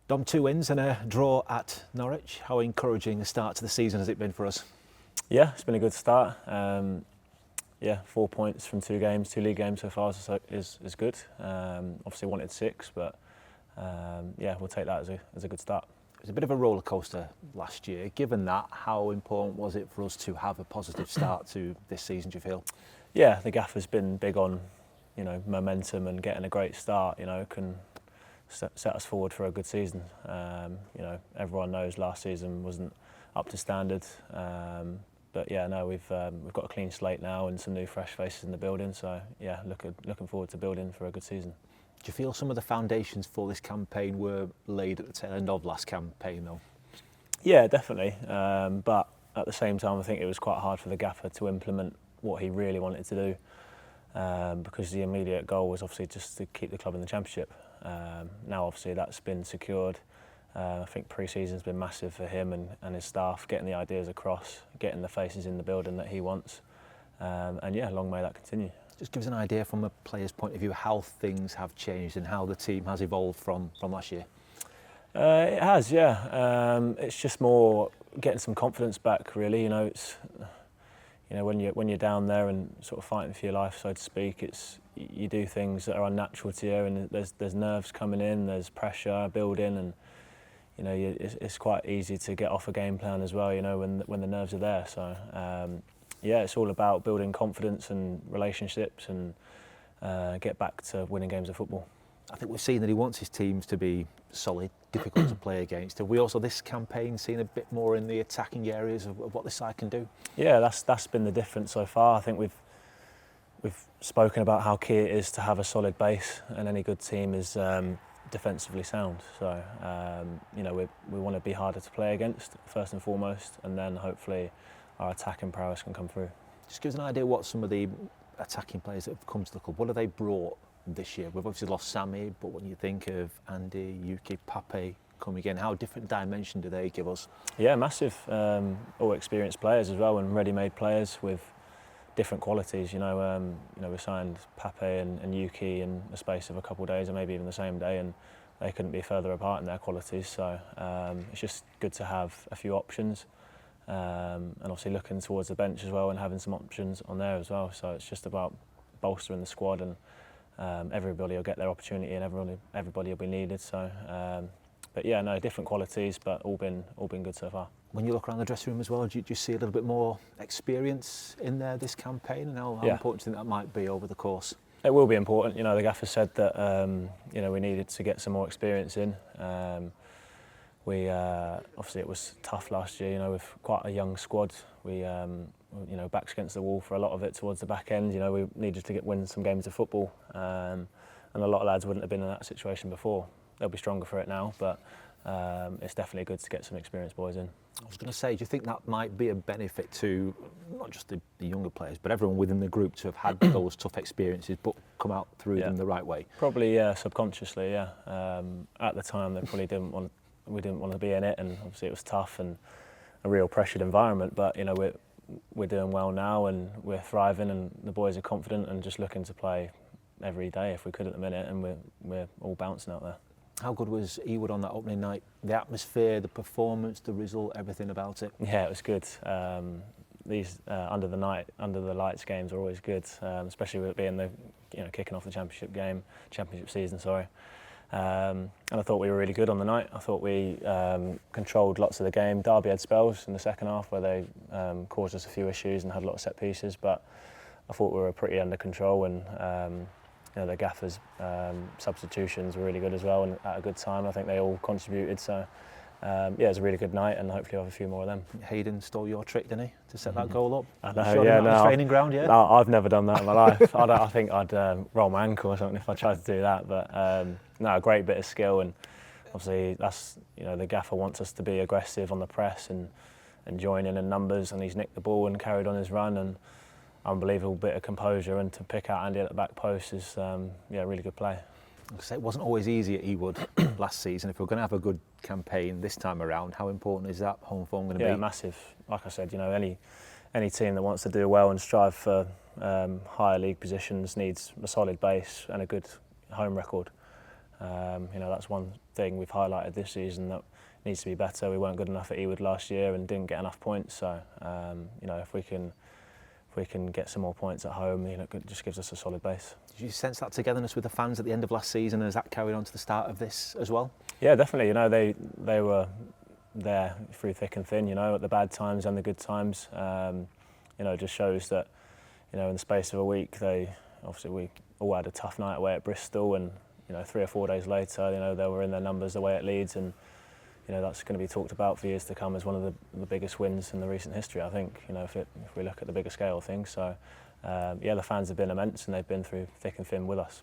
Dom, 2 wins and a draw at Norwich. How encouraging a start to the season has it been for us? Yeah, it's been a good start. 4 points from 2 games, 2 league games so far is good. Obviously wanted 6, but we'll take that as a good start. It was a bit of a roller coaster last year. Given that, how important was it for us to have a positive start to this season, do you feel? Yeah, the gaffer's been big on, momentum and getting a great start, can set us forward for a good season. Everyone knows last season wasn't up to standard. But yeah, no, we've got a clean slate now and some new fresh faces in the building. So yeah, looking forward to building for a good season. Do you feel some of the foundations for this campaign were laid at the tail end of last campaign though? Yeah, definitely. But at the same time, I think it was quite hard for the gaffer to implement what he really wanted to do, because the immediate goal was obviously just to keep the club in the Championship. Now obviously that's been secured. I think pre-season's been massive for him and his staff, getting the ideas across, getting the faces in the building that he wants. And yeah, long may that continue. Just give us an idea from a player's point of view how things have changed and how the team has evolved from last year. It has, yeah. It's just more getting some confidence back, really. It's when you're down there and sort of fighting for your life, so to speak. You do things that are unnatural to you, and there's nerves coming in, there's pressure building, and it's quite easy to get off a game plan as well. When the nerves are there. So it's all about building confidence and relationships and get back to winning games of football. I think we've seen that he wants his teams to be solid, difficult to play against. Have we also this campaign seen a bit more in the attacking areas of what this side can do? Yeah, that's been the difference so far. I think we've spoken about how key it is to have a solid base, and any good team is defensively sound. So we want to be harder to play against first and foremost, and then hopefully our attacking prowess can come through. Just give us an idea what some of the attacking players that have come to the club, what have they brought this year? We've obviously lost Sammy, but when you think of Andy, Yuki, Pape coming in, how different dimension do they give us? Yeah, massive. All experienced players as well, and ready-made players with different qualities. We signed Pape and Yuki in the space of a couple of days, or maybe even the same day, and they couldn't be further apart in their qualities. So it's just good to have a few options, and obviously looking towards the bench as well and having some options on there as well. So it's just about bolstering the squad, and everybody will get their opportunity, and everybody will be needed. So, but yeah, no, different qualities, but all been good so far. When you look around the dressing room as well, do you see a little bit more experience in there this campaign, and how important do you think that might be over the course? It will be important. The gaffer said that we needed to get some more experience in. Obviously it was tough last year. With quite a young squad, we backs against the wall for a lot of it towards the back end. We needed to win some games of football, and a lot of lads wouldn't have been in that situation before. They'll be stronger for it now, but it's definitely good to get some experienced boys in. I was going to say, do you think that might be a benefit to not just the younger players, but everyone within the group to have had those tough experiences but come out through them the right way? Probably, yeah, subconsciously, yeah. At the time, they probably we didn't want to be in it, and obviously it was tough and a real pressured environment. But we're doing well now, and we're thriving, and the boys are confident and just looking to play every day if we could at the minute, and we're all bouncing out there. How good was Ewood on that opening night? The atmosphere, the performance, the result, everything about it? Yeah, it was good. These under the lights games are always good, especially with it being the kicking off the championship season. Sorry. And I thought we were really good on the night. I thought we controlled lots of the game. Derby had spells in the second half where they caused us a few issues and had a lot of set pieces, but I thought we were pretty under control, and the gaffers' substitutions were really good as well, and at a good time. I think they all contributed. So it was a really good night, and hopefully we'll have a few more of them. Hayden stole your trick, didn't he, to set that goal up? I know, yeah, no. Training ground, yeah. No, I've never done that in my life. I think I'd roll my ankle or something if I tried to do that. But no, a great bit of skill, and obviously that's the gaffer wants us to be aggressive on the press and join in numbers, and he's nicked the ball and carried on his run, and unbelievable bit of composure, and to pick out Andy at the back post is really good play. It wasn't always easy at Ewood last season. If we're going to have a good campaign this time around, how important is that home form going to be? Yeah, massive. Like I said, any team that wants to do well and strive for higher league positions needs a solid base and a good home record. You know, that's one thing we've highlighted this season that needs to be better. We weren't good enough at Ewood last year and didn't get enough points. So you know, if we can get some more points at home, you know, it just gives us a solid base. Did you sense that togetherness with the fans at the end of last season, and has that carried on to the start of this as well? Yeah, definitely. You know, they were there through thick and thin. You know, at the bad times and the good times. You know, it just shows that, you know, in the space of a week, we all had a tough night away at Bristol, and you know, 3 or 4 days later, you know, they were in their numbers away at Leeds, and you know, that's going to be talked about for years to come as one of the biggest wins in the recent history, I think. You know, if we look at the bigger scale of things. So yeah, the fans have been immense, and they've been through thick and thin with us.